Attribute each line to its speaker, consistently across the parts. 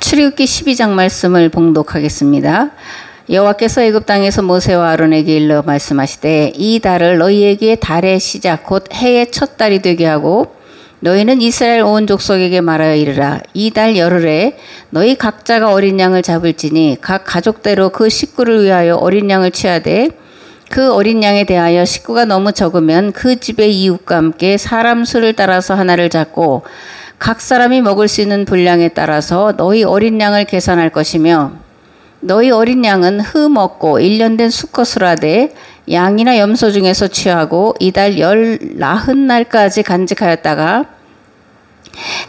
Speaker 1: 출애굽기 12장 말씀을 봉독하겠습니다. 여호와께서 애굽 땅에서 모세와 아론에게 일러 말씀하시되 이 달을 너희에게 달의 시작 곧 해의 첫 달이 되게 하고 너희는 이스라엘 온 족속에게 말하여 이르라. 이 달 열흘에 너희 각자가 어린 양을 잡을지니 각 가족대로 그 식구를 위하여 어린 양을 취하되 그 어린 양에 대하여 식구가 너무 적으면 그 집의 이웃과 함께 사람 수를 따라서 하나를 잡고 각 사람이 먹을 수 있는 분량에 따라서 너희 어린 양을 계산할 것이며 너희 어린 양은 흠없고 1년 된 수컷으로 하되 양이나 염소 중에서 취하고 이달 40날까지 간직하였다가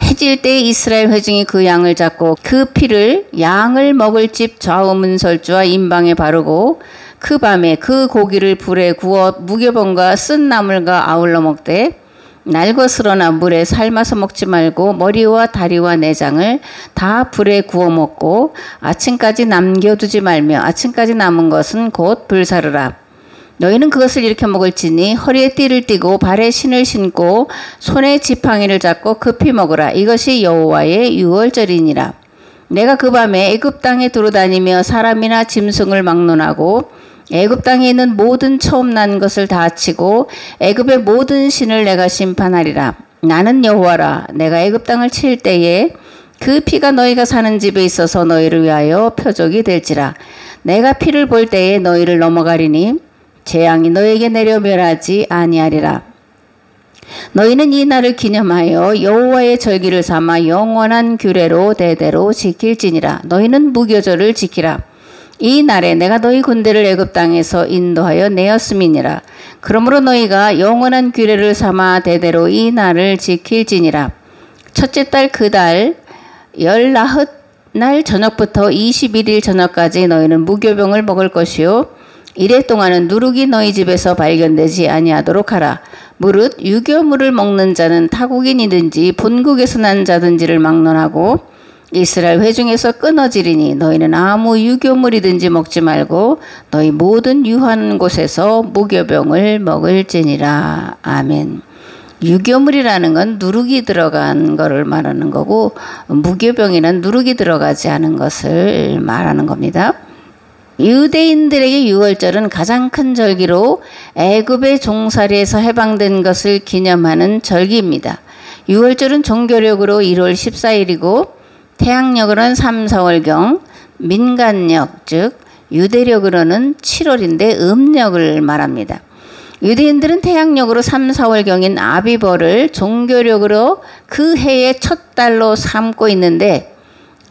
Speaker 1: 해질 때에 이스라엘 회중이 그 양을 잡고 그 피를 양을 먹을 집 좌우 문설주와 임방에 바르고 그 밤에 그 고기를 불에 구워 무교병과 쓴 나물과 아울러 먹되 날것으로나 물에 삶아서 먹지 말고 머리와 다리와 내장을 다 불에 구워 먹고 아침까지 남겨두지 말며 아침까지 남은 것은 곧 불사르라. 너희는 그것을 이렇게 먹을지니 허리에 띠를 띠고 발에 신을 신고 손에 지팡이를 잡고 급히 먹으라. 이것이 여호와의 유월절이니라. 내가 그 밤에 애굽 땅에 두루다니며 사람이나 짐승을 막론하고 애굽 땅에 있는 모든 처음 난 것을 다 치고 애굽의 모든 신을 내가 심판하리라. 나는 여호와라. 내가 애굽 땅을 칠 때에 그 피가 너희가 사는 집에 있어서 너희를 위하여 표적이 될지라. 내가 피를 볼 때에 너희를 넘어가리니 재앙이 너희에게 내려 멸하지 아니하리라. 너희는 이 날을 기념하여 여호와의 절기를 삼아 영원한 규례로 대대로 지킬지니라. 너희는 무교절을 지키라. 이 날에 내가 너희 군대를 애굽 땅에서 인도하여 내었음이니라. 그러므로 너희가 영원한 규례를 삼아 대대로 이 날을 지킬지니라. 첫째 달 그 달 19날 저녁부터 21일 저녁까지 너희는 무교병을 먹을 것이요 이래 동안은 누룩이 너희 집에서 발견되지 아니하도록 하라. 무릇 유교물을 먹는 자는 타국인이든지 본국에서 난 자든지를 막론하고 이스라엘 회중에서 끊어지리니 너희는 아무 유교물이든지 먹지 말고 너희 모든 유한 곳에서 무교병을 먹을지니라. 아멘. 유교물이라는 건 누룩이 들어간 거를 말하는 거고 무교병이란 누룩이 들어가지 않은 것을 말하는 겁니다. 유대인들에게 유월절은 가장 큰 절기로 애굽의 종살이에서 해방된 것을 기념하는 절기입니다. 유월절은 종교력으로 1월 14일이고 태양력으로는 3, 4월경, 민간력 즉 유대력으로는 7월인데 음력을 말합니다. 유대인들은 태양력으로 3, 4월경인 아비벌을 종교력으로 그 해의 첫 달로 삼고 있는데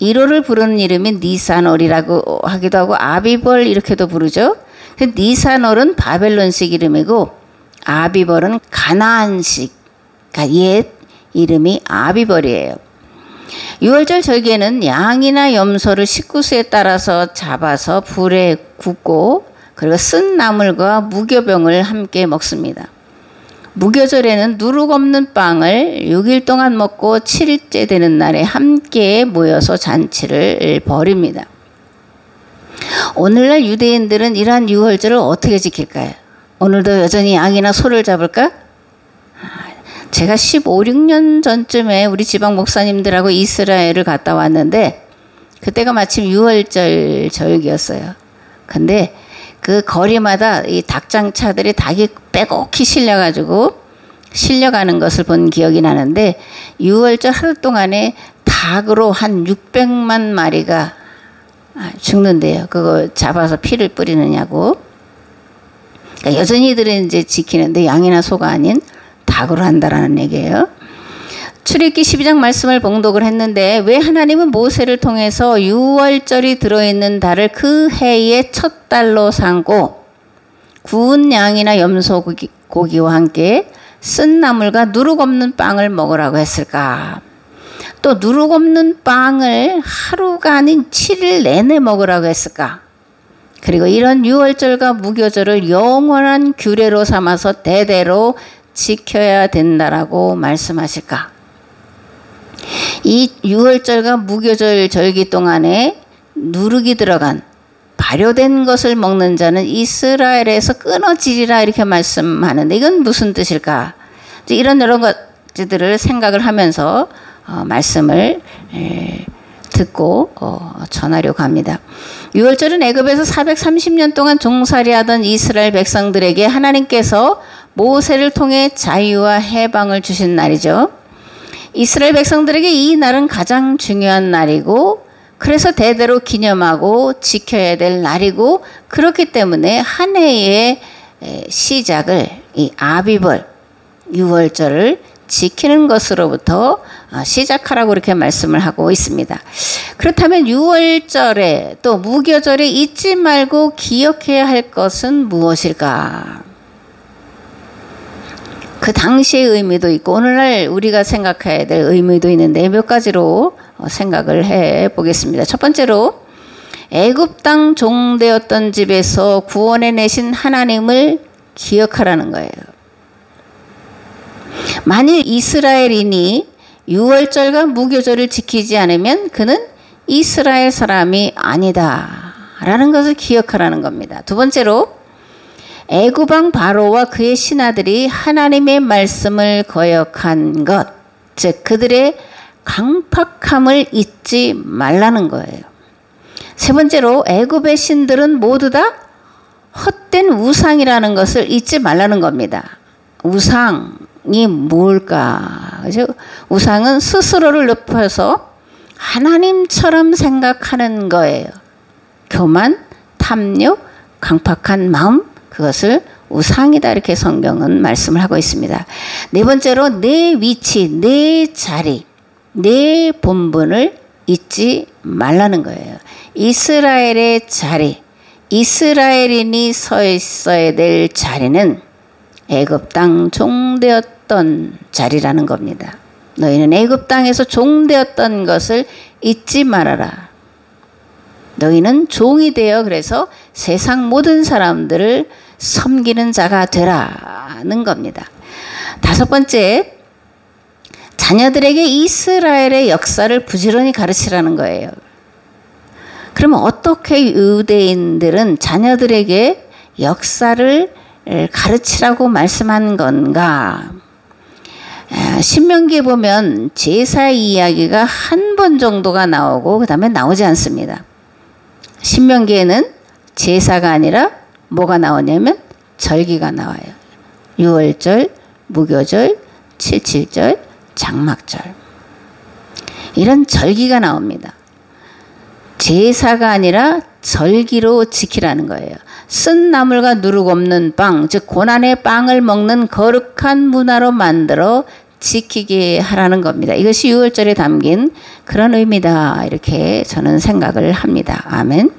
Speaker 1: 1월을 부르는 이름이 니산월이라고 하기도 하고 아비벌 이렇게도 부르죠. 니산월은 바벨론식 이름이고 아비벌은 가나안식, 그러니까 옛 이름이 아비벌이에요. 유월절 절기에는 양이나 염소를 식구수에 따라서 잡아서 불에 굽고 그리고 쓴 나물과 무교병을 함께 먹습니다. 무교절에는 누룩 없는 빵을 6일 동안 먹고 7일째 되는 날에 함께 모여서 잔치를 벌입니다. 오늘날 유대인들은 이러한 유월절을 어떻게 지킬까요? 오늘도 여전히 양이나 소를 잡을까? 제가 15, 16년 전쯤에 우리 지방 목사님들하고 이스라엘을 갔다 왔는데 그때가 마침 유월절 절기였어요. 근데 그 거리마다 이 닭장차들이 닭이 빼곡히 실려가는 것을 본 기억이 나는데 유월절 하루 동안에 닭으로 한 600만 마리가 죽는데요. 그거 잡아서 피를 뿌리느냐고. 그러니까 여전히 이들은 이제 지키는데 양이나 소가 아닌 닭으로 한다라는 얘기예요. 출애굽기 12장 말씀을 봉독을 했는데 왜 하나님은 모세를 통해서 유월절이 들어있는 달을 그 해의 첫 달로 삼고 구운 양이나 염소 고기와 함께 쓴 나물과 누룩 없는 빵을 먹으라고 했을까? 또 누룩 없는 빵을 하루가 아닌 7일 내내 먹으라고 했을까? 그리고 이런 유월절과 무교절을 영원한 규례로 삼아서 대대로 지켜야 된다라고 말씀하실까? 이 유월절과 무교절 절기 동안에 누룩이 들어간 발효된 것을 먹는 자는 이스라엘에서 끊어지리라 이렇게 말씀하는데 이건 무슨 뜻일까? 이런 여러 가지들을 생각을 하면서 말씀을 듣고 전하려고 합니다. 유월절은 애굽에서 430년 동안 종살이하던 이스라엘 백성들에게 하나님께서 모세를 통해 자유와 해방을 주신 날이죠. 이스라엘 백성들에게 이 날은 가장 중요한 날이고 그래서 대대로 기념하고 지켜야 될 날이고 그렇기 때문에 한 해의 시작을 이 아비벌 유월절을 지키는 것으로부터 시작하라고 이렇게 말씀을 하고 있습니다. 그렇다면 유월절에 또 무교절에 잊지 말고 기억해야 할 것은 무엇일까? 그 당시의 의미도 있고 오늘날 우리가 생각해야 될 의미도 있는데 몇 가지로 생각을 해 보겠습니다. 첫 번째로 애굽 땅 종되었던 집에서 구원해 내신 하나님을 기억하라는 거예요. 만일 이스라엘인이 유월절과 무교절을 지키지 않으면 그는 이스라엘 사람이 아니다라는 것을 기억하라는 겁니다. 두 번째로 애굽 왕 바로와 그의 신하들이 하나님의 말씀을 거역한 것, 즉 그들의 강팍함을 잊지 말라는 거예요. 세 번째로 애굽의 신들은 모두 다 헛된 우상이라는 것을 잊지 말라는 겁니다. 우상이 뭘까? 그죠? 우상은 스스로를 높여서 하나님처럼 생각하는 거예요. 교만, 탐욕, 강팍한 마음, 그것을 우상이다 이렇게 성경은 말씀을 하고 있습니다. 네 번째로 내 위치, 내 자리, 내 본분을 잊지 말라는 거예요. 이스라엘의 자리, 이스라엘인이 서 있어야 될 자리는 애굽 땅 종되었던 자리라는 겁니다. 너희는 애굽 땅에서 종되었던 것을 잊지 말아라. 너희는 종이 되어 그래서 세상 모든 사람들을 섬기는 자가 되라는 겁니다. 다섯 번째, 자녀들에게 이스라엘의 역사를 부지런히 가르치라는 거예요. 그러면 어떻게 유대인들은 자녀들에게 역사를 가르치라고 말씀한 건가? 신명기에 보면 제사 이야기가 한 번 정도가 나오고 그 다음에 나오지 않습니다. 신명기에는 제사가 아니라 뭐가 나오냐면 절기가 나와요. 유월절, 무교절, 칠칠절, 장막절. 이런 절기가 나옵니다. 제사가 아니라 절기로 지키라는 거예요. 쓴 나물과 누룩 없는 빵, 즉 고난의 빵을 먹는 거룩한 문화로 만들어 지키게 하라는 겁니다. 이것이 유월절에 담긴 그런 의미다 이렇게 저는 생각을 합니다. 아멘.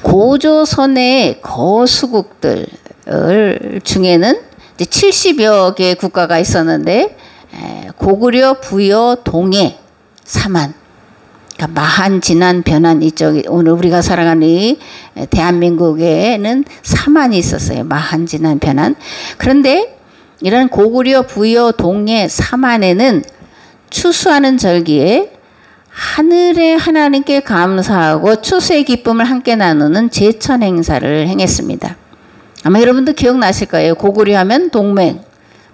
Speaker 1: 고조선의 거수국들 중에는 70여 개의 국가가 있었는데 고구려, 부여, 동해, 사만, 그러니까 마한, 진안, 변한 이쪽 오늘 우리가 살아가는 이 대한민국에는 사만이 있었어요. 마한, 진안, 변한. 그런데 이런 고구려, 부여, 동해, 사만에는 추수하는 절기에 하늘의 하나님께 감사하고 추수의 기쁨을 함께 나누는 제천 행사를 행했습니다. 아마 여러분도 기억나실 거예요. 고구려 하면 동맹,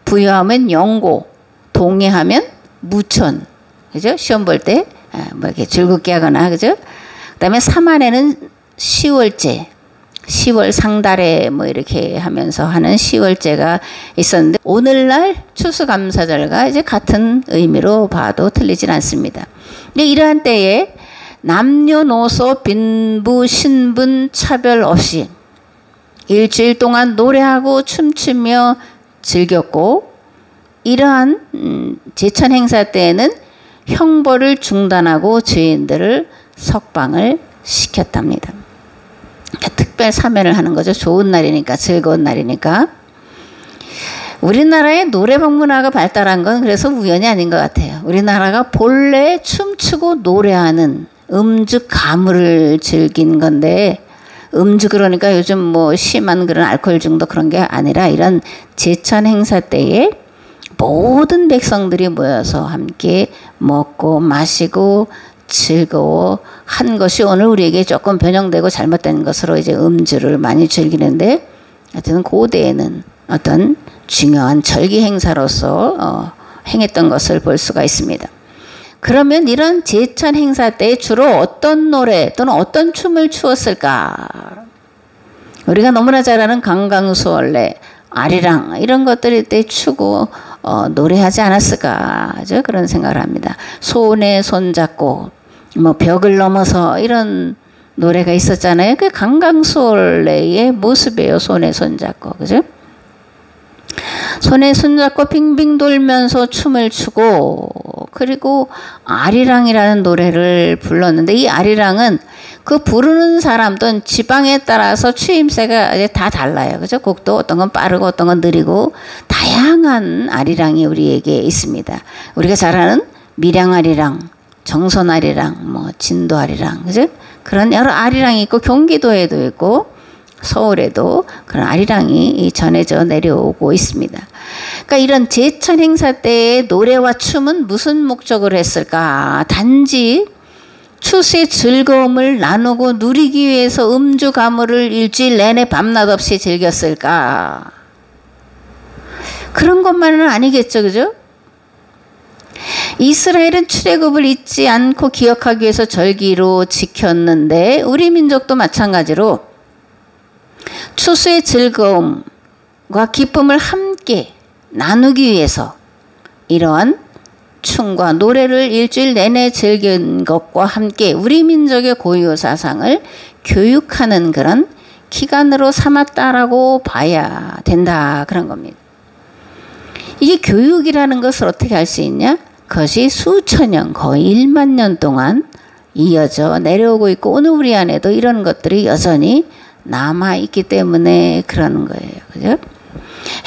Speaker 1: 부여 하면 영고, 동해 하면 무천. 그죠? 시험 볼 때 뭐 이렇게 즐겁게 하거나, 그죠? 그 다음에 사만에는 10월제, 10월 상달에 뭐 이렇게 하면서 하는 10월제가 있었는데, 오늘날 추수감사절과 이제 같은 의미로 봐도 틀리진 않습니다. 근데 이러한 때에 남녀노소, 빈부, 신분 차별 없이 일주일 동안 노래하고 춤추며 즐겼고, 이러한 제천 행사 때에는 형벌을 중단하고 죄인들을 석방을 시켰답니다. 특별 사면을 하는 거죠. 좋은 날이니까, 즐거운 날이니까. 우리나라의 노래방 문화가 발달한 건 그래서 우연이 아닌 것 같아요. 우리나라가 본래 춤추고 노래하는 음주 가물을 즐긴 건데, 음주 그러니까 요즘 뭐 심한 그런 알코올 중독 그런 게 아니라 이런 제천 행사 때에 모든 백성들이 모여서 함께 먹고 마시고 즐거워 한 것이 오늘 우리에게 조금 변형되고 잘못된 것으로 이제 음주를 많이 즐기는데, 하여튼 고대에는 어떤 중요한 절기 행사로서 행했던 것을 볼 수가 있습니다. 그러면 이런 제천 행사 때 주로 어떤 노래 또는 어떤 춤을 추었을까? 우리가 너무나 잘 아는 강강수월래, 아리랑 이런 것들이 때 추고 노래하지 않았을까? 그런 생각을 합니다. 손에 손잡고 뭐 벽을 넘어서 이런 노래가 있었잖아요. 그 강강수월래의 모습이에요. 손에 손잡고, 그죠? 손에 손잡고 빙빙 돌면서 춤을 추고, 그리고 아리랑이라는 노래를 불렀는데, 이 아리랑은 그 부르는 사람 또는 지방에 따라서 추임새가 이제 다 달라요. 그죠? 곡도 어떤 건 빠르고 어떤 건 느리고 다양한 아리랑이 우리에게 있습니다. 우리가 잘 아는 밀양 아리랑, 정선 아리랑, 뭐 진도 아리랑, 그죠? 그런 여러 아리랑이 있고 경기도에도 있고 서울에도 그런 아리랑이 전해져 내려오고 있습니다. 그러니까 이런 제천 행사 때의 노래와 춤은 무슨 목적으로 했을까? 단지 추수의 즐거움을 나누고 누리기 위해서 음주 가물을 일주일 내내 밤낮 없이 즐겼을까? 그런 것만은 아니겠죠, 그죠? 이스라엘은 출애굽을 잊지 않고 기억하기 위해서 절기로 지켰는데 우리 민족도 마찬가지로 추수의 즐거움과 기쁨을 함께 나누기 위해서 이러한 춤과 노래를 일주일 내내 즐긴 것과 함께 우리 민족의 고유 사상을 교육하는 그런 기간으로 삼았다라고 봐야 된다, 그런 겁니다. 이게 교육이라는 것을 어떻게 알 수 있냐? 그것이 수천 년, 거의 1만 년 동안 이어져 내려오고 있고 오늘 우리 안에도 이런 것들이 여전히 남아있기 때문에 그러는 거예요. 그죠?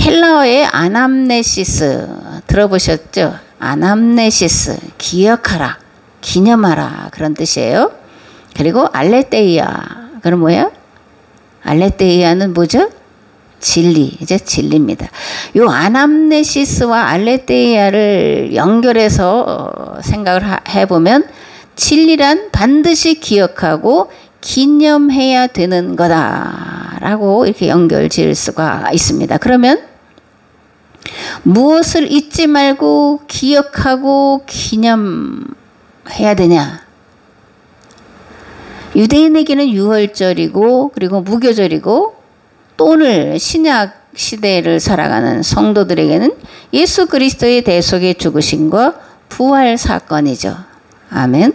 Speaker 1: 헬라어의 아남네시스 들어보셨죠? 아남네시스, 기억하라, 기념하라, 그런 뜻이에요. 그리고 알레테이아, 그럼 뭐야? 알레테이아는 뭐죠? 진리, 이제 진리입니다. 요 아남네시스와 알레테이아를 연결해서 생각을 해보면 진리란 반드시 기억하고 기념해야 되는 거다라고 이렇게 연결 지을 수가 있습니다. 그러면 무엇을 잊지 말고 기억하고 기념해야 되냐? 유대인에게는 유월절이고 그리고 무교절이고 또 오늘 신약 시대를 살아가는 성도들에게는 예수 그리스도의 대속의 죽으심과 부활 사건이죠. 아멘.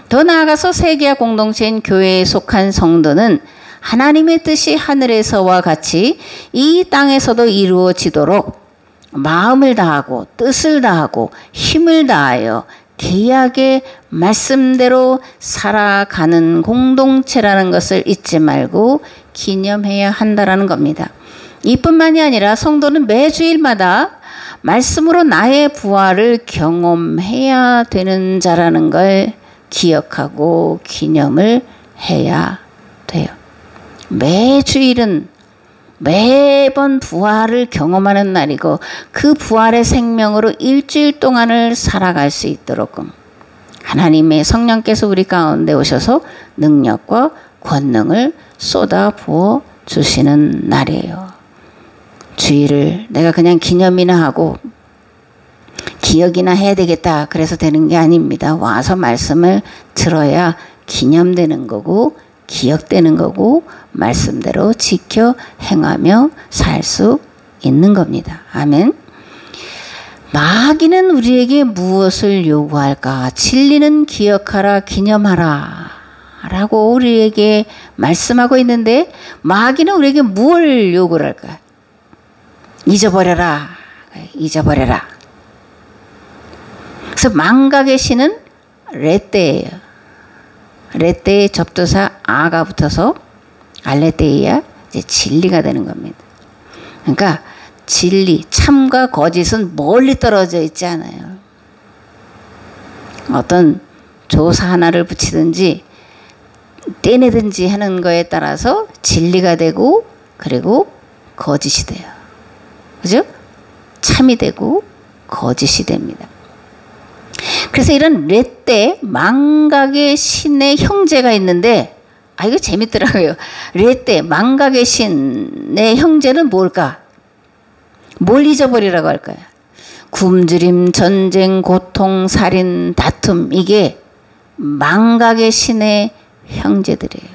Speaker 1: 더 나아가서 세계화 공동체인 교회에 속한 성도는 하나님의 뜻이 하늘에서와 같이 이 땅에서도 이루어지도록 마음을 다하고 뜻을 다하고 힘을 다하여 계약의 말씀대로 살아가는 공동체라는 것을 잊지 말고 기념해야 한다라는 겁니다. 이뿐만이 아니라 성도는 매주일마다 말씀으로 나의 부활을 경험해야 되는 자라는 걸 기억하고 기념을 해야 돼요. 매주일은 매번 부활을 경험하는 날이고 그 부활의 생명으로 일주일 동안을 살아갈 수 있도록 하나님의 성령께서 우리 가운데 오셔서 능력과 권능을 쏟아 부어 주시는 날이에요. 주일을 내가 그냥 기념이나 하고 기억이나 해야 되겠다 그래서 되는 게 아닙니다. 와서 말씀을 들어야 기념되는 거고 기억되는 거고 말씀대로 지켜 행하며 살 수 있는 겁니다. 아멘. 마귀는 우리에게 무엇을 요구할까? 진리는 기억하라, 기념하라 라고 우리에게 말씀하고 있는데 마귀는 우리에게 뭘 요구를 할까? 잊어버려라, 잊어버려라. 그래서 망각의 신은 레떼예요. 레떼의 접두사 아가 붙어서 알레테이아, 이제 진리가 되는 겁니다. 그러니까 진리, 참과 거짓은 멀리 떨어져 있지 않아요. 어떤 조사 하나를 붙이든지 떼내든지 하는 거에 따라서 진리가 되고 그리고 거짓이 돼요. 그죠? 참이 되고 거짓이 됩니다. 그래서 이런 레떼, 망각의 신의 형제가 있는데 이거 재밌더라고요. 레떼, 망각의 신의 형제는 뭘까? 뭘 잊어버리라고 할까요? 굶주림, 전쟁, 고통, 살인, 다툼, 이게 망각의 신의 형제들이에요.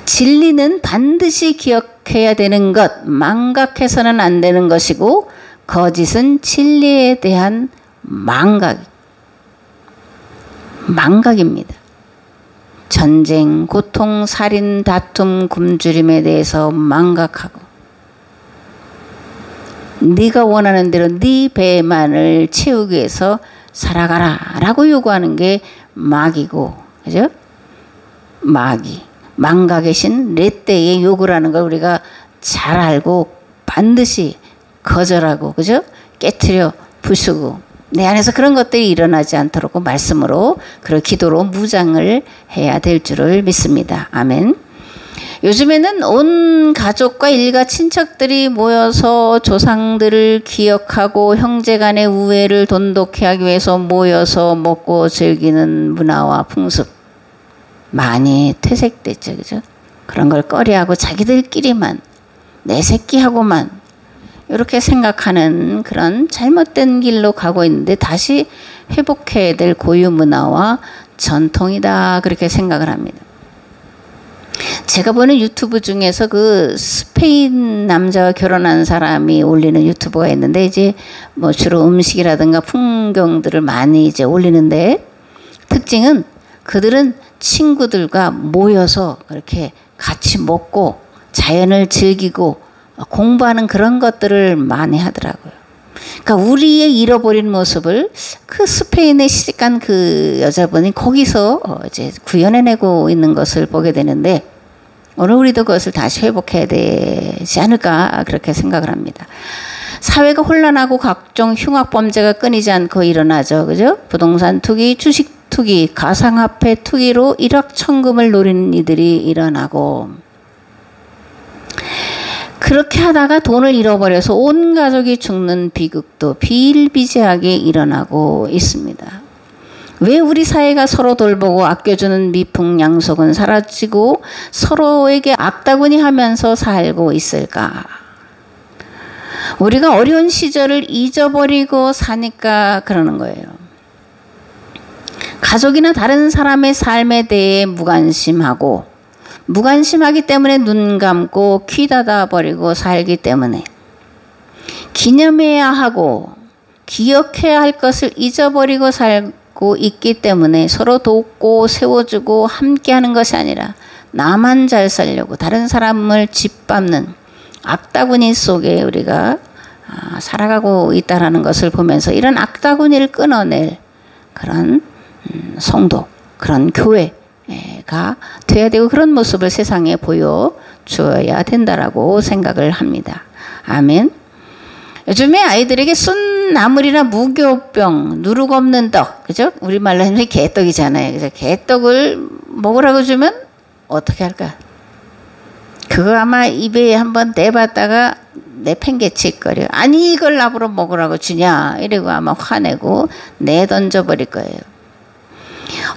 Speaker 1: 진리는 반드시 기억해야 되는 것, 망각해서는 안 되는 것이고 거짓은 진리에 대한 망각입니다. 전쟁, 고통, 살인, 다툼, 굶주림에 대해서 망각하고 네가 원하는 대로 네 배만을 채우기 위해서 살아가라 라고 요구하는 게 마귀고, 그죠? 망각의 신 레떼의 요구라는 걸 우리가 잘 알고 반드시 거절하고, 그죠? 깨트려 부수고 내 안에서 그런 것들이 일어나지 않도록 말씀으로 그리고 기도로 무장을 해야 될 줄을 믿습니다. 아멘. 요즘에는 온 가족과 일가 친척들이 모여서 조상들을 기억하고 형제간의 우애를 돈독히 하기 위해서 모여서 먹고 즐기는 문화와 풍습 많이 퇴색됐죠. 그죠? 그런 걸 꺼려하고 자기들끼리만 내 새끼하고만 이렇게 생각하는 그런 잘못된 길로 가고 있는데 다시 회복해야 될 고유 문화와 전통이다 그렇게 생각을 합니다. 제가 보는 유튜브 중에서 그 스페인 남자와 결혼한 사람이 올리는 유튜브가 있는데 이제 뭐 주로 음식이라든가 풍경들을 많이 이제 올리는데 특징은 그들은 친구들과 모여서 그렇게 같이 먹고 자연을 즐기고 공부하는 그런 것들을 많이 하더라고요. 그러니까 우리의 잃어버린 모습을 그 스페인에 시집간 그 여자분이 거기서 이제 구현해내고 있는 것을 보게 되는데 오늘 우리도 그것을 다시 회복해야 되지 않을까 그렇게 생각을 합니다. 사회가 혼란하고 각종 흉악범죄가 끊이지 않고 일어나죠. 그죠? 부동산 투기, 주식 투기, 가상화폐 투기로 일확천금을 노리는 이들이 일어나고 그렇게 하다가 돈을 잃어버려서 온 가족이 죽는 비극도 비일비재하게 일어나고 있습니다. 왜 우리 사회가 서로 돌보고 아껴주는 미풍양속은 사라지고 서로에게 악다구니 하면서 살고 있을까? 우리가 어려운 시절을 잊어버리고 사니까 그러는 거예요. 가족이나 다른 사람의 삶에 대해 무관심하기 때문에 눈 감고 귀 닫아버리고 살기 때문에 기념해야 하고 기억해야 할 것을 잊어버리고 살고 있기 때문에 서로 돕고 세워주고 함께하는 것이 아니라 나만 잘 살려고 다른 사람을 짓밟는 악다구니 속에 우리가 살아가고 있다는 것을 보면서 이런 악다구니를 끊어낼 그런 성도, 그런 교회가 돼야 되고 그런 모습을 세상에 보여줘야 된다라고 생각을 합니다. 아멘. 요즘에 아이들에게 순나물이나 무교병, 누룩 없는 떡, 그죠? 우리말로 하면 개떡이잖아요. 그래서 개떡을 먹으라고 주면 어떻게 할까? 그거 아마 입에 한번 내봤다가 내팽개칠거려. 아니 이걸 나보러 먹으라고 주냐? 이러고 아마 화내고 내던져버릴 거예요.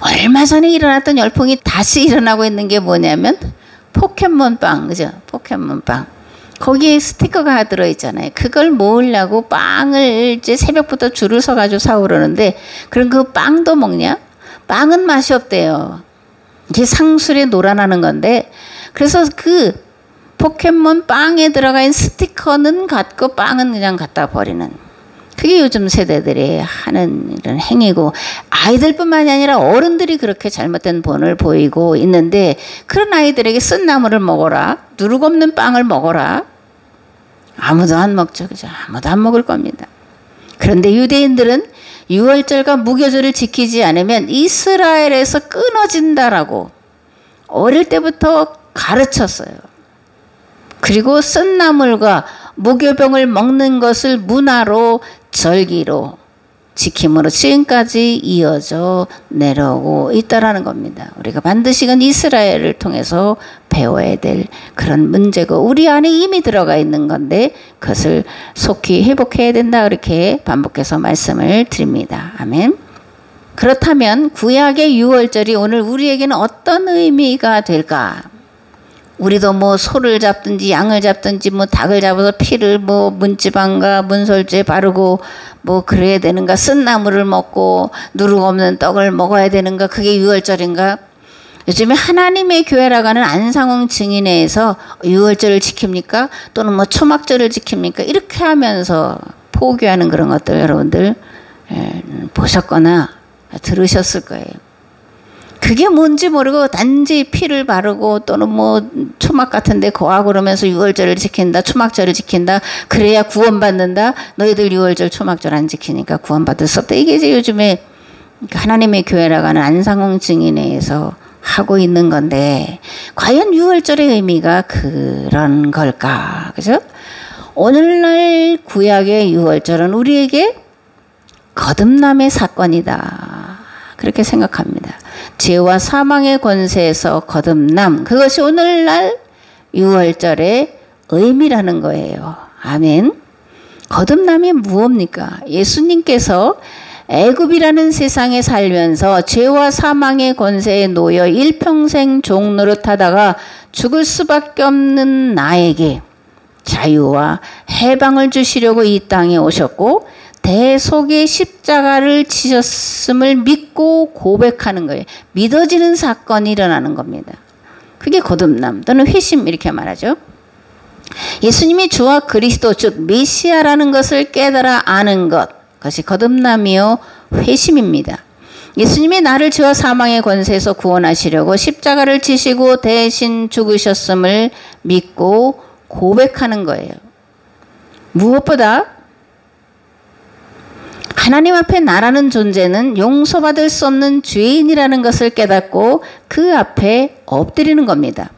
Speaker 1: 얼마 전에 일어났던 열풍이 다시 일어나고 있는 게 뭐냐면 포켓몬빵, 그죠? 포켓몬빵. 거기에 스티커가 들어있잖아요. 그걸 모으려고 빵을 이제 새벽부터 줄을 서가지고 사오려는데 그럼 그 빵도 먹냐? 빵은 맛이 없대요. 이게 상술에 놀아나는 건데 그래서 그 포켓몬 빵에 들어가 있는 스티커는 갖고 빵은 그냥 갖다 버리는 그게 요즘 세대들이 하는 이런 행위고 아이들뿐만이 아니라 어른들이 그렇게 잘못된 본을 보이고 있는데 그런 아이들에게 쓴 나물을 먹어라. 누룩 없는 빵을 먹어라. 아무도 안 먹죠. 그죠? 아무도 안 먹을 겁니다. 그런데 유대인들은 유월절과 무교절을 지키지 않으면 이스라엘에서 끊어진다라고 어릴 때부터 가르쳤어요. 그리고 쓴 나물과 무교병을 먹는 것을 문화로 절기로 지킴으로 지금까지 이어져 내려오고 있다라는 겁니다. 우리가 반드시 이건 이스라엘을 통해서 배워야 될 그런 문제고 우리 안에 이미 들어가 있는 건데 그것을 속히 회복해야 된다 그렇게 반복해서 말씀을 드립니다. 아멘. 그렇다면 구약의 유월절이 오늘 우리에게는 어떤 의미가 될까? 우리도 뭐 소를 잡든지 양을 잡든지 뭐 닭을 잡아서 피를 뭐 문지방과 문설주에 바르고 뭐 그래야 되는가? 쓴 나물을 먹고 누룩 없는 떡을 먹어야 되는가? 그게 유월절인가? 요즘에 하나님의 교회라고 하는 안상홍 증인회에서 유월절을 지킵니까? 또는 뭐 초막절을 지킵니까? 이렇게 하면서 포기하는 그런 것들 여러분들 보셨거나 들으셨을 거예요. 그게 뭔지 모르고 단지 피를 바르고 또는 뭐 초막 같은 데 거하고 그러면서 유월절을 지킨다, 초막절을 지킨다, 그래야 구원받는다. 너희들 유월절 초막절 안 지키니까 구원받을 수 없다. 이게 이제 요즘에 하나님의 교회라고 하는 안상홍 증인회에서 하고 있는 건데 과연 유월절의 의미가 그런 걸까? 그죠? 오늘날 구약의 유월절은 우리에게 거듭남의 사건이다. 그렇게 생각합니다. 죄와 사망의 권세에서 거듭남, 그것이 오늘날 유월절의 의미라는 거예요. 아멘. 거듭남이 무엇입니까? 예수님께서 애굽이라는 세상에 살면서 죄와 사망의 권세에 놓여 일평생 종노릇하다가 죽을 수밖에 없는 나에게 자유와 해방을 주시려고 이 땅에 오셨고 대속의 십자가를 지셨음을 믿고 고백하는 거예요. 믿어지는 사건이 일어나는 겁니다. 그게 거듭남 또는 회심 이렇게 말하죠. 예수님이 주와 그리스도 즉 메시아라는 것을 깨달아 아는 것, 그것이 거듭남이요 회심입니다. 예수님이 나를 죄와 사망의 권세에서 구원하시려고 십자가를 지시고 대신 죽으셨음을 믿고 고백하는 거예요. 무엇보다 하나님 앞에 나라는 존재는 용서받을 수 없는 죄인이라는 것을 깨닫고 그 앞에 엎드리는 겁니다.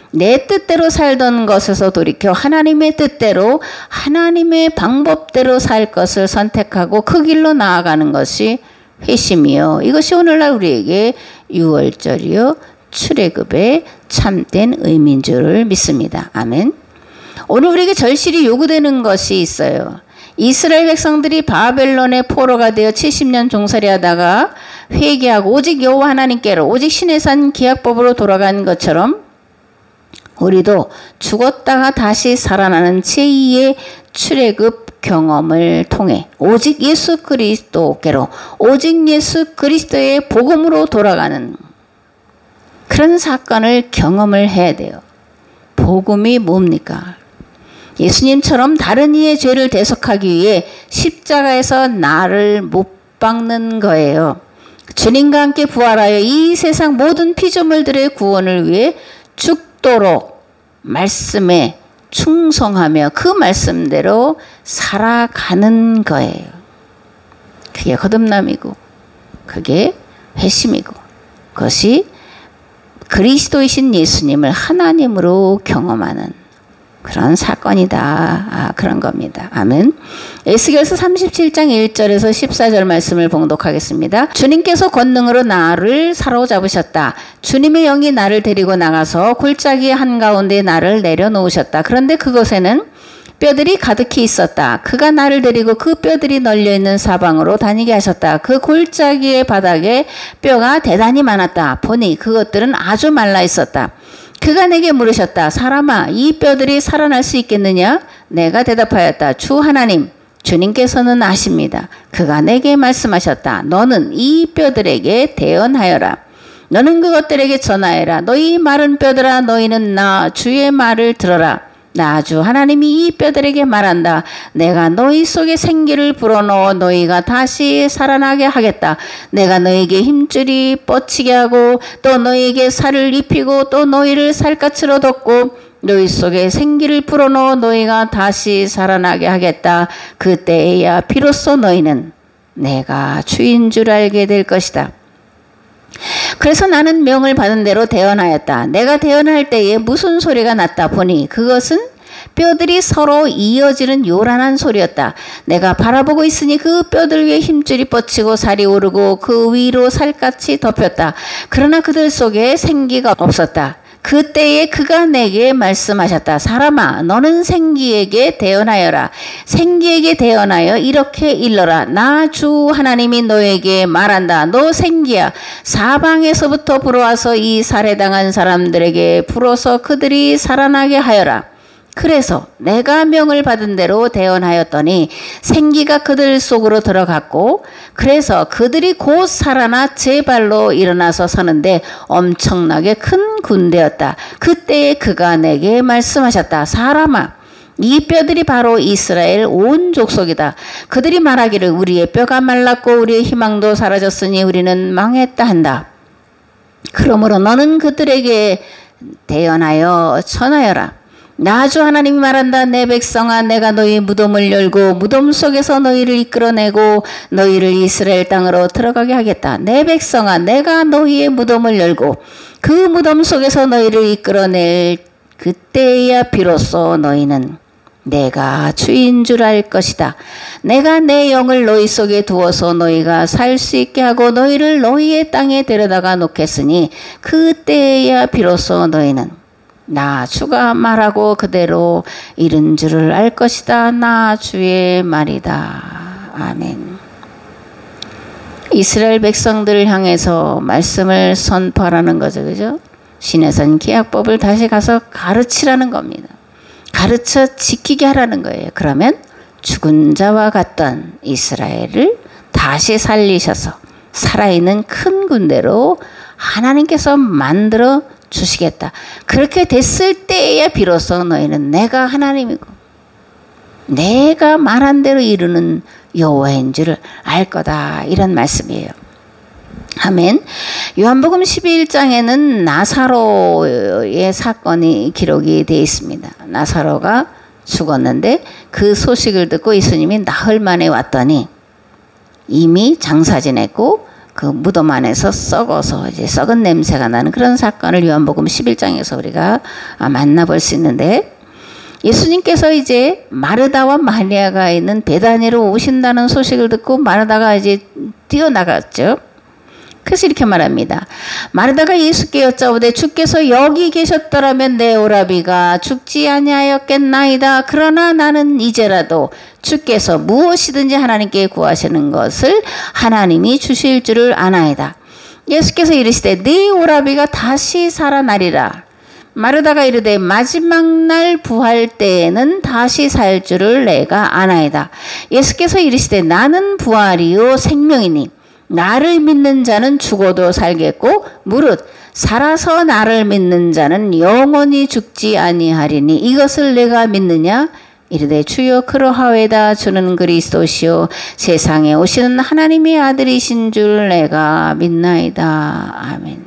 Speaker 1: 내 뜻대로 살던 것에서 돌이켜 하나님의 뜻대로 하나님의 방법대로 살 것을 선택하고 그 길로 나아가는 것이 회심이요. 이것이 오늘날 우리에게 유월절이요 출애굽의 참된 의미인 줄을 믿습니다. 아멘. 오늘 우리에게 절실히 요구되는 것이 있어요. 이스라엘 백성들이 바벨론의 포로가 되어 70년 종살이 하다가 회개하고 오직 여호와 하나님께로 오직 신의 산 기약법으로 돌아간 것처럼 우리도 죽었다가 다시 살아나는 제2의 출애굽 경험을 통해 오직 예수 그리스도께로 오직 예수 그리스도의 복음으로 돌아가는 그런 사건을 경험을 해야 돼요. 복음이 뭡니까? 예수님처럼 다른 이의 죄를 대속하기 위해 십자가에서 나를 못 박는 거예요. 주님과 함께 부활하여 이 세상 모든 피조물들의 구원을 위해 죽도록 말씀에 충성하며 그 말씀대로 살아가는 거예요. 그게 거듭남이고 그게 회심이고 그것이 그리스도이신 예수님을 하나님으로 경험하는 그런 사건이다. 그런 겁니다. 아멘. 에스겔서 37장 1절에서 14절 말씀을 봉독하겠습니다. 주님께서 권능으로 나를 사로잡으셨다. 주님의 영이 나를 데리고 나가서 골짜기 한가운데 나를 내려놓으셨다. 그런데 그곳에는 뼈들이 가득히 있었다. 그가 나를 데리고 그 뼈들이 널려있는 사방으로 다니게 하셨다. 그 골짜기의 바닥에 뼈가 대단히 많았다. 보니 그것들은 아주 말라 있었다. 그가 내게 물으셨다. 사람아, 이 뼈들이 살아날 수 있겠느냐? 내가 대답하였다. 주 하나님, 주님께서는 아십니다. 그가 내게 말씀하셨다. 너는 이 뼈들에게 대언하여라. 너는 그것들에게 전하여라. 너희 마른 뼈들아, 너희는 나 주의 말을 들어라. 나 주 하나님이 이 뼈들에게 말한다. 내가 너희 속에 생기를 불어넣어 너희가 다시 살아나게 하겠다. 내가 너희에게 힘줄이 뻗치게 하고 또 너희에게 살을 입히고 또 너희를 살갗으로 덮고 너희 속에 생기를 불어넣어 너희가 다시 살아나게 하겠다. 그때야 비로소 너희는 내가 주인 줄 알게 될 것이다. 그래서 나는 명을 받은 대로 대언하였다. 내가 대언할 때에 무슨 소리가 났다 보니 그것은 뼈들이 서로 이어지는 요란한 소리였다. 내가 바라보고 있으니 그 뼈들 위에 힘줄이 뻗치고 살이 오르고 그 위로 살갗이 덮였다. 그러나 그들 속에 생기가 없었다. 그때에 그가 내게 말씀하셨다. 사람아, 너는 생기에게 대언하여라. 생기에게 대언하여 이렇게 일러라. 나 주 하나님이 너에게 말한다. 너 생기야, 사방에서부터 불어와서 이 살해당한 사람들에게 불어서 그들이 살아나게 하여라. 그래서 내가 명을 받은 대로 대언하였더니 생기가 그들 속으로 들어갔고, 그래서 그들이 곧 살아나 제 발로 일어나서 서는데 엄청나게 큰 군대였다. 그때에 그가 내게 말씀하셨다. 사람아, 이 뼈들이 바로 이스라엘 온 족속이다. 그들이 말하기를 우리의 뼈가 말랐고 우리의 희망도 사라졌으니 우리는 망했다 한다. 그러므로 너는 그들에게 대언하여 전하여라. 나 주 하나님이 말한다. 내 백성아, 내가 너희 무덤을 열고 무덤 속에서 너희를 이끌어내고 너희를 이스라엘 땅으로 들어가게 하겠다. 내 백성아, 내가 너희의 무덤을 열고 그 무덤 속에서 너희를 이끌어낼 그때야 비로소 너희는 내가 주인 줄 알 것이다. 내가 내 영을 너희 속에 두어서 너희가 살 수 있게 하고 너희를 너희의 땅에 데려다가 놓겠으니 그때야 비로소 너희는 나 주가 말하고 그대로 이른 줄을 알 것이다. 나 주의 말이다. 아멘. 이스라엘 백성들을 향해서 말씀을 선포하라는 거죠. 그죠? 시내산 기약법을 다시 가서 가르치라는 겁니다. 가르쳐 지키게 하라는 거예요. 그러면 죽은 자와 같던 이스라엘을 다시 살리셔서 살아있는 큰 군대로 하나님께서 만들어 주시겠다. 그렇게 됐을 때에야 비로소 너희는 내가 하나님이고 내가 말한 대로 이루는 여호와인 줄을 알 거다. 이런 말씀이에요. 아멘. 요한복음 11장에는 나사로의 사건이 기록이 되어 있습니다. 나사로가 죽었는데 그 소식을 듣고 예수님이 나흘 만에 왔더니 이미 장사 지냈고 그 무덤 안에서 썩어서 이제 썩은 냄새가 나는 그런 사건을 요한복음 11장에서 우리가 만나볼 수 있는데, 예수님께서 이제 마르다와 마리아가 있는 베다니로 오신다는 소식을 듣고 마르다가 이제 뛰어나갔죠. 그래서 이렇게 말합니다. 마르다가 예수께 여짜오되 주께서 여기 계셨더라면 내 오라비가 죽지 아니하였겠나이다. 그러나 나는 이제라도 주께서 무엇이든지 하나님께 구하시는 것을 하나님이 주실 줄을 아나이다. 예수께서 이르시되 네 오라비가 다시 살아나리라. 마르다가 이르되 마지막 날 부활 때에는 다시 살 줄을 내가 아나이다. 예수께서 이르시되 나는 부활이요 생명이니 나를 믿는 자는 죽어도 살겠고 무릇 살아서 나를 믿는 자는 영원히 죽지 아니하리니 이것을 내가 믿느냐? 이르되 주여 그러하외다. 주는 그리스도시요 세상에 오시는 하나님의 아들이신 줄 내가 믿나이다. 아멘.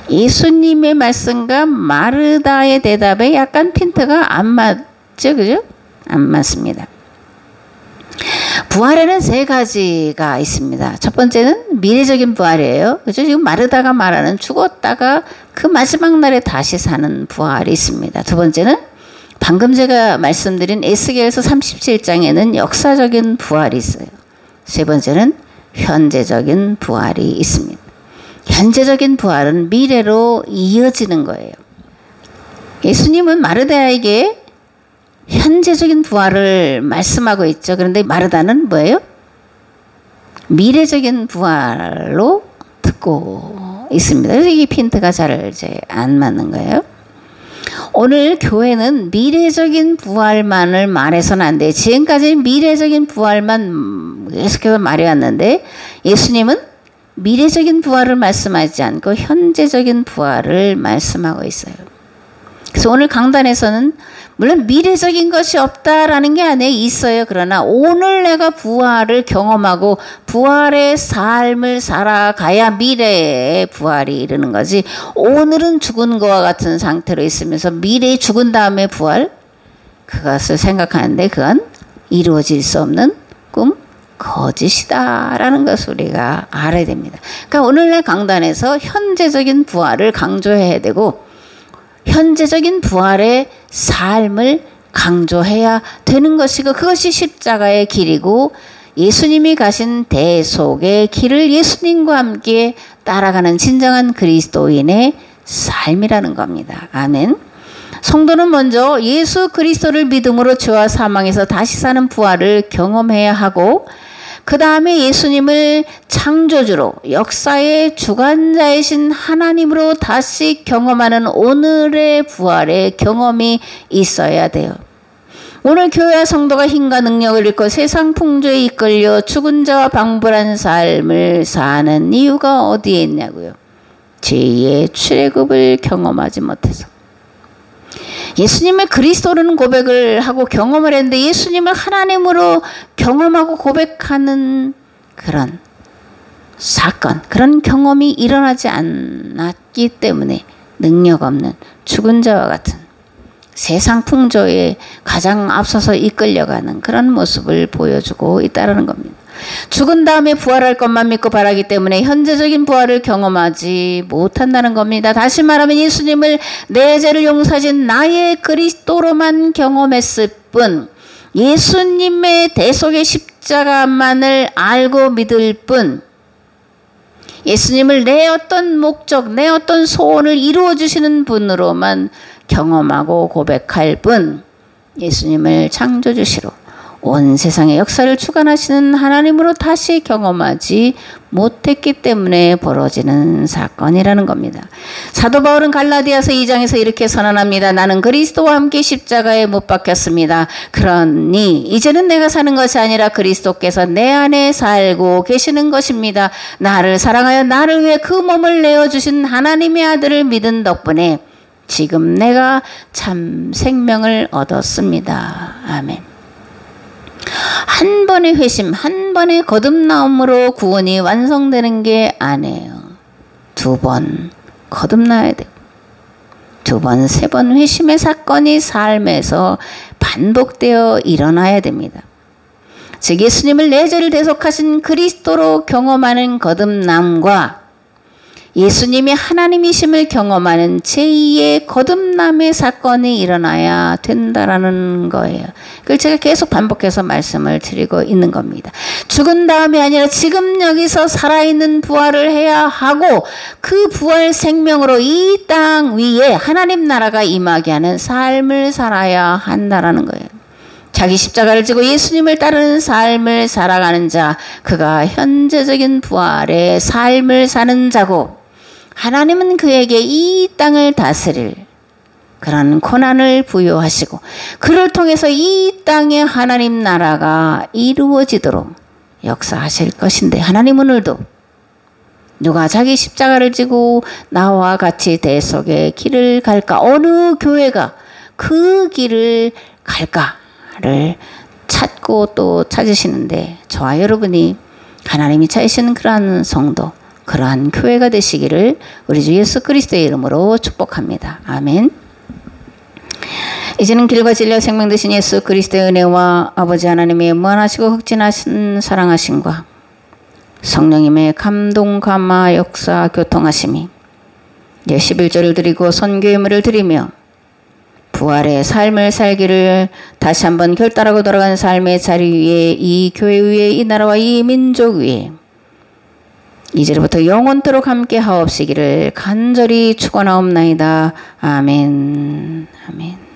Speaker 1: 예수님의 말씀과 마르다의 대답에 약간 핀트가 안 맞죠? 그죠? 안 맞습니다. 부활에는 세 가지가 있습니다. 첫 번째는 미래적인 부활이에요. 그죠? 지금 마르다가 말하는 죽었다가 그 마지막 날에 다시 사는 부활이 있습니다. 두 번째는 방금 제가 말씀드린 에스겔서 37장에는 역사적인 부활이 있어요. 세 번째는 현재적인 부활이 있습니다. 현재적인 부활은 미래로 이어지는 거예요. 예수님은 마르다에게 현재적인 부활을 말씀하고 있죠. 그런데 마르다는 뭐예요? 미래적인 부활로 듣고 있습니다. 그래서 이 핀트가 잘 이제 안 맞는 거예요. 오늘 교회는 미래적인 부활만을 말해서는 안 돼요. 지금까지 미래적인 부활만 계속해서 말해왔는데 예수님은 미래적인 부활을 말씀하지 않고 현재적인 부활을 말씀하고 있어요. 그래서 오늘 강단에서는 물론 미래적인 것이 없다라는 게 아니에요. 있어요. 그러나 오늘 내가 부활을 경험하고 부활의 삶을 살아가야 미래의 부활이 이르는 거지. 오늘은 죽은 것과 같은 상태로 있으면서 미래에 죽은 다음에 부활? 그것을 생각하는데 그건 이루어질 수 없는 꿈? 거짓이다라는 것을 우리가 알아야 됩니다. 그러니까 오늘날 강단에서 현재적인 부활을 강조해야 되고 현재적인 부활의 삶을 강조해야 되는 것이고 그것이 십자가의 길이고 예수님이 가신 대속의 길을 예수님과 함께 따라가는 진정한 그리스도인의 삶이라는 겁니다. 아멘. 성도는 먼저 예수 그리스도를 믿음으로 죄와 사망에서 다시 사는 부활을 경험해야 하고 그 다음에 예수님을 창조주로 역사의 주관자이신 하나님으로 다시 경험하는 오늘의 부활의 경험이 있어야 돼요. 오늘 교회와 성도가 힘과 능력을 잃고 세상 풍조에 이끌려 죽은 자와 방불한 삶을 사는 이유가 어디에 있냐고요. 제2의 출애굽을 경험하지 못해서. 예수님을 그리스도라는 고백을 하고 경험을 했는데 예수님을 하나님으로 경험하고 고백하는 그런 사건, 그런 경험이 일어나지 않았기 때문에 능력 없는 죽은 자와 같은 세상 풍조에 가장 앞서서 이끌려가는 그런 모습을 보여주고 있다는 겁니다. 죽은 다음에 부활할 것만 믿고 바라기 때문에 현재적인 부활을 경험하지 못한다는 겁니다. 다시 말하면 예수님을 내 죄를 용서하신 나의 그리스도로만 경험했을 뿐 예수님의 대속의 십자가만을 알고 믿을 뿐 예수님을 내 어떤 목적, 내 어떤 소원을 이루어 주시는 분으로만 경험하고 고백할 뿐 예수님을 창조주시로 온 세상의 역사를 주관하시는 하나님으로 다시 경험하지 못했기 때문에 벌어지는 사건이라는 겁니다. 사도 바울은 갈라디아서 2장에서 이렇게 선언합니다. 나는 그리스도와 함께 십자가에 못 박혔습니다. 그러니 이제는 내가 사는 것이 아니라 그리스도께서 내 안에 살고 계시는 것입니다. 나를 사랑하여 나를 위해 그 몸을 내어주신 하나님의 아들을 믿은 덕분에 지금 내가 참 생명을 얻었습니다. 아멘. 한 번의 회심, 한 번의 거듭나옴으로 구원이 완성되는 게 아니에요. 2번 거듭나야 돼요. 2번, 3번 회심의 사건이 삶에서 반복되어 일어나야 됩니다. 즉 예수님을 내 죄를 대속하신 그리스도로 경험하는 거듭남과 예수님이 하나님이심을 경험하는 제2의 거듭남의 사건이 일어나야 된다라는 거예요. 그걸 제가 계속 반복해서 말씀을 드리고 있는 겁니다. 죽은 다음이 아니라 지금 여기서 살아있는 부활을 해야 하고 그 부활 생명으로 이 땅 위에 하나님 나라가 임하게 하는 삶을 살아야 한다라는 거예요. 자기 십자가를 지고 예수님을 따르는 삶을 살아가는 자, 그가 현재적인 부활의 삶을 사는 자고 하나님은 그에게 이 땅을 다스릴 그런 권한을 부여하시고 그를 통해서 이 땅의 하나님 나라가 이루어지도록 역사하실 것인데 하나님 오늘도 누가 자기 십자가를 지고 나와 같이 대속의 길을 갈까? 어느 교회가 그 길을 갈까를 찾고 또 찾으시는데 저와 여러분이 하나님이 찾으시는 그러한 성도 그러한 교회가 되시기를 우리 주 예수 그리스도의 이름으로 축복합니다. 아멘. 이제는 길과 진리와 생명 되신 예수 그리스도의 은혜와 아버지 하나님의 무한하시고 극진하신 사랑하심과 성령님의 감동, 감화, 역사, 교통하심이 11조를 드리고 선교의 예물을 드리며 부활의 삶을 살기를 다시 한번 결단하고 돌아간 삶의 자리 위에 이 교회 위에 이 나라와 이 민족 위에 이제부터 영원토록 함께 하옵시기를 간절히 축원하옵나이다. 아멘. 아멘.